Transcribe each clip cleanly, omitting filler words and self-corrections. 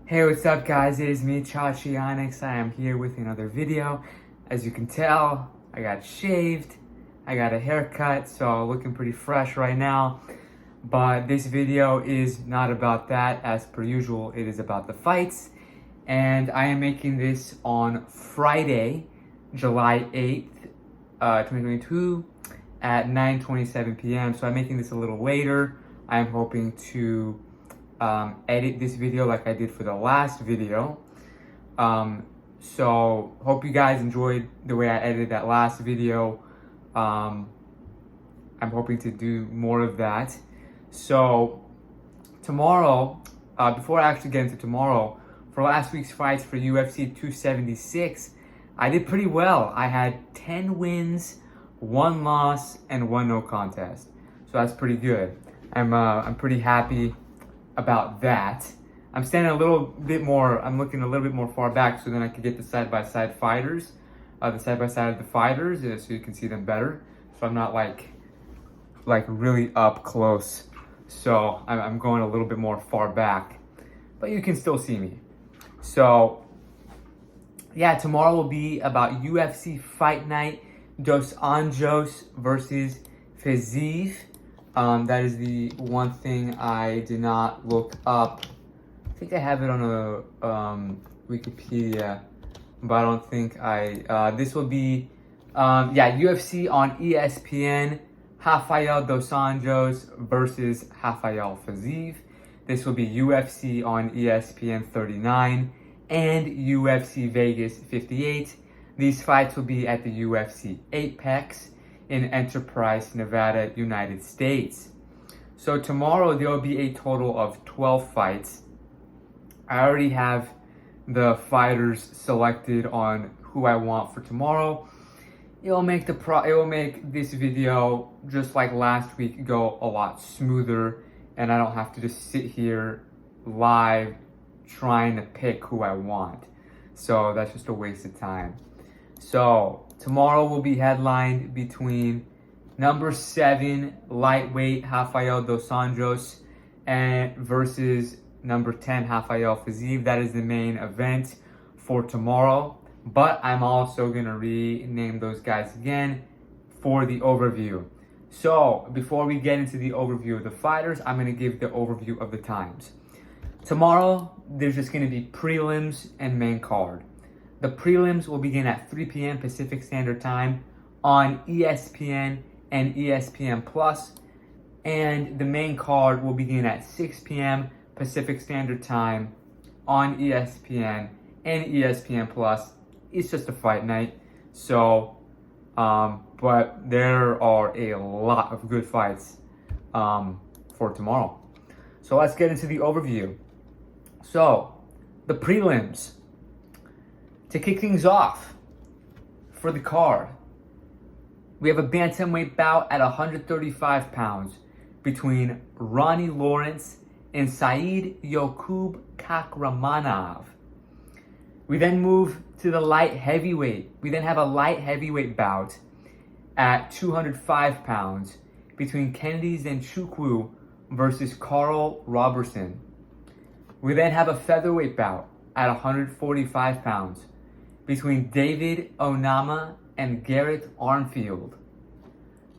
Hey, what's up guys? It is me, Chachionics. I am here with another video. As you can tell, I got shaved, I got a haircut, so looking pretty fresh right now. But this video is not about that. As per usual, it is about the fights. And I am making this on Friday, July 8th, 2022 at 9:27 p.m. So I'm making this a little later. I am hoping to edit this video like I did for the last video. So hope you guys enjoyed the way I edited that last video. I'm hoping to do more of that. So tomorrow, before I actually get into tomorrow, for last week's fights for UFC 276, I did pretty well. I had 10 wins, 1 loss, and 1 no contest. So that's pretty good. I'm pretty happy about that. I'm standing a little bit more, I'm looking a little bit more far back so then I can get the side-by-side fighters, the side-by-side of the fighters, so you can see them better. So I'm not like really up close. So I'm going a little bit more far back, but you can still see me. So yeah, tomorrow will be about UFC Fight Night, Dos Anjos versus Fiziev. That is the one thing I did not look up. I think I have it on a Wikipedia, but I don't think this will be, UFC on ESPN, Rafael Dos Anjos versus Rafael Fiziev. This will be UFC on ESPN 39 and UFC Vegas 58. These fights will be at the UFC Apex in Enterprise, Nevada, United States. So tomorrow there will be a total of 12 fights. I already have the fighters selected on who I want for tomorrow. It will make this video, just like last week, go a lot smoother, and I don't have to just sit here live trying to pick who I want. So that's just a waste of time. So tomorrow will be headlined between number 7 lightweight Rafael Dos Anjos and versus number 10 Rafael Fiziev. That is the main event for tomorrow. But I'm also gonna rename those guys again for the overview. So before we get into the overview of the fighters, I'm gonna give the overview of the times. Tomorrow, there's just gonna be prelims and main card. The prelims will begin at 3 p.m. Pacific Standard Time on ESPN and ESPN Plus, and the main card will begin at 6 p.m. Pacific Standard Time on ESPN and ESPN Plus. It's just a fight night, so but there are a lot of good fights for tomorrow. So let's get into the overview. So the prelims. To kick things off for the card, we have a bantamweight bout at 135 pounds between Ronnie Lawrence and Said Yokub Kakramanov. We then move to the light heavyweight. We then have a light heavyweight bout at 205 pounds between Kennedy Nzechukwu versus Carl Robertson. We then have a featherweight bout at 145 pounds between David Onama and Garrett Armfield.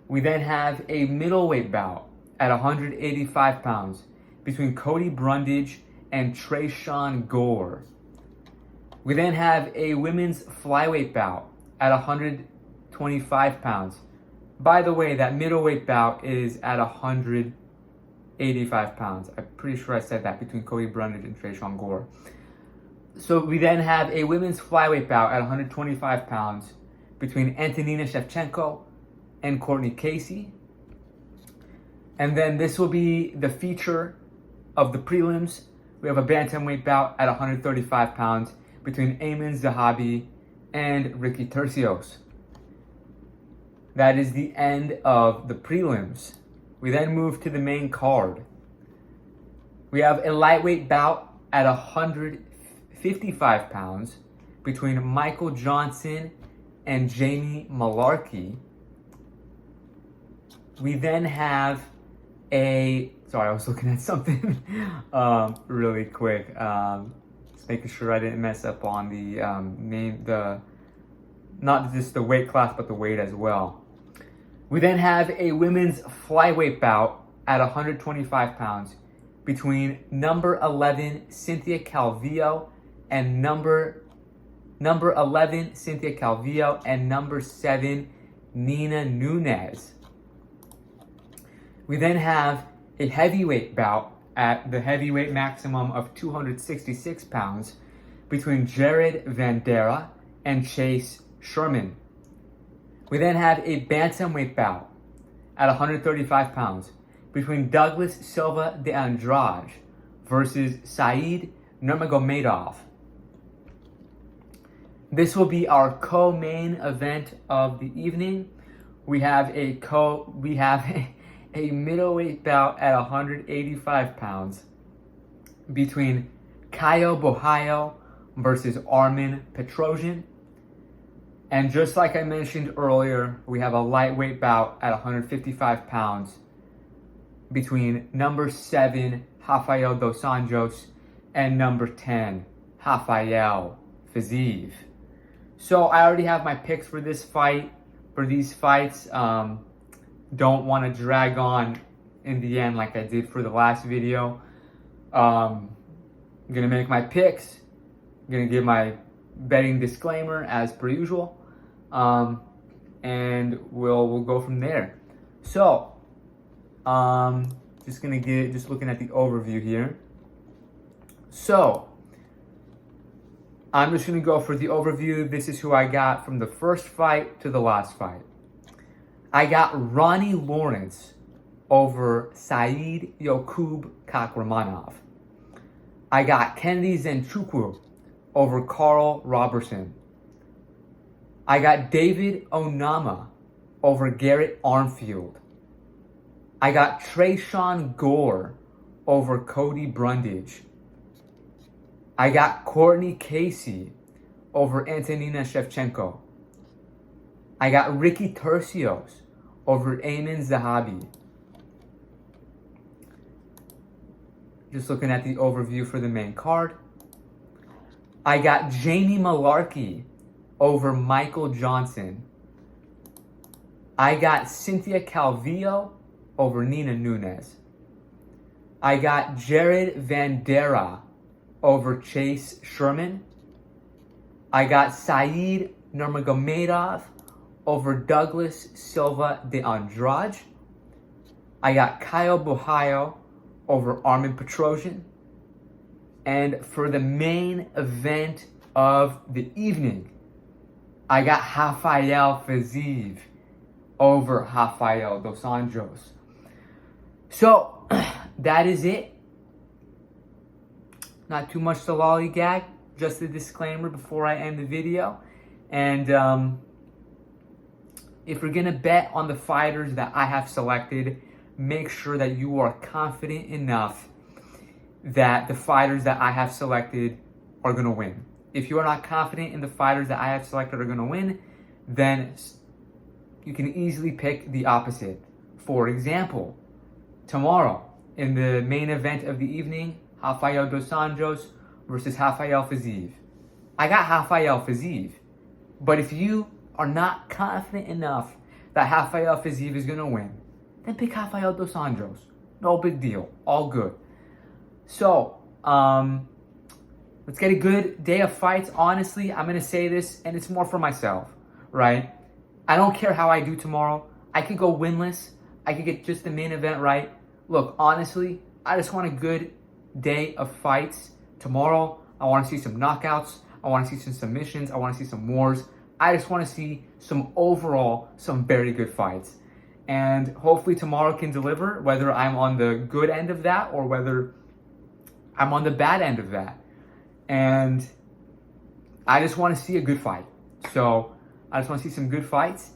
We then have a middleweight bout at 185 pounds between Cody Brundage and Tresean Gore. We then have a women's flyweight bout at 125 pounds. By the way, that middleweight bout is at 185 pounds. I'm pretty sure I said that, between Cody Brundage and Tresean Gore. So we then have a women's flyweight bout at 125 pounds between Antonina Shevchenko and Courtney Casey. And then this will be the feature of the prelims. We have a bantamweight bout at 135 pounds between Ayman Zahabi and Ricky Tercios. That is the end of the prelims. We then move to the main card. We have a lightweight bout at 155 pounds between Michael Johnson and Jamie Malarkey. We then have sorry, I was looking at something really quick. making sure I didn't mess up on the not just the weight class, but the weight as well. We then have a women's flyweight bout at 125 pounds between number 11 Cynthia Calvillo and number 11 Cynthia Calvillo and number 7 Nina Nunes. We then have a heavyweight bout at the heavyweight maximum of 266 pounds between Jared Vandera and Chase Sherman. We then have a bantamweight bout at 135 pounds between Douglas Silva de Andrade versus Said Nurmagomedov. This will be our co-main event of the evening. We have a middleweight bout at 185 pounds between Caio Borralho versus Armin Petrosian. And just like I mentioned earlier, we have a lightweight bout at 155 pounds between number 7 Rafael dos Anjos and number 10 Rafael Fiziev. So I already have my picks for this fight, for these fights. Don't want to drag on in the end like I did for the last video. I'm gonna make my picks. I'm gonna give my betting disclaimer as per usual, and we'll go from there. So, just looking at the overview here. So, I'm just gonna go for the overview. This is who I got from the first fight to the last fight. I got Ronnie Lawrence over Said Yokub Kakramanov. I got Kennedy Zenchukwu over Carl Robertson. I got David Onama over Garrett Armfield. I got Tresean Gore over Cody Brundage. I got Courtney Casey over Antonina Shevchenko. I got Ricky Tercios over Ayman Zahabi. Just looking at the overview for the main card. I got Jamie Malarkey over Michael Johnson. I got Cynthia Calvillo over Nina Nunes. I got Jared Vandera over Chase Sherman. I got Said Nurmagomedov over Douglas Silva de Andrade. I got Caio Borralho over Armin Petrosian. And for the main event of the evening, I got Rafael Fiziev over Rafael dos Anjos. So, that is it. Not too much to lollygag, just a disclaimer before I end the video. And if you're gonna bet on the fighters that I have selected, make sure that you are confident enough that the fighters that I have selected are gonna win. If you are not confident in the fighters that I have selected are gonna win, then you can easily pick the opposite. For example, tomorrow in the main event of the evening, Rafael dos Anjos versus Rafael Fiziev. I got Rafael Fiziev, but if you are not confident enough that Rafael Fiziev is gonna win, then pick Rafael dos Anjos. No big deal, all good. So, let's get a good day of fights. Honestly, I'm gonna say this, and it's more for myself, right? I don't care how I do tomorrow. I could go winless. I could get just the main event right. Look, honestly, I just want a good day of fights. Tomorrow, I want to see some knockouts. I want to see some submissions. I want to see some wars. I just want to see some very good fights. And hopefully tomorrow can deliver, whether I'm on the good end of that or whether I'm on the bad end of that. And I just want to see a good fight. So I just want to see some good fights.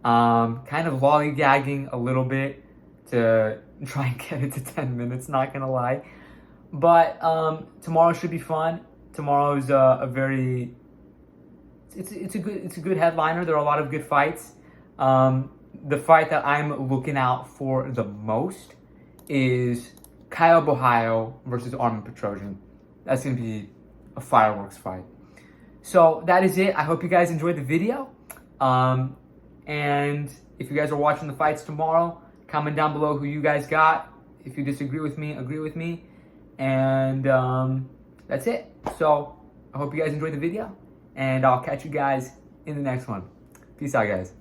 Kind of lollygagging a little bit to try and get it to 10 minutes, not gonna lie. But tomorrow should be fun. Tomorrow is it's a good headliner. There are a lot of good fights. The fight that I'm looking out for the most is Caio Borralho versus Armin Petrosian. That's gonna be a fireworks fight. So that is it. I hope you guys enjoyed the video. And if you guys are watching the fights tomorrow, comment down below who you guys got. If you disagree with me, agree with me. And that's it. So I hope you guys enjoyed the video. And I'll catch you guys in the next one. Peace out, guys.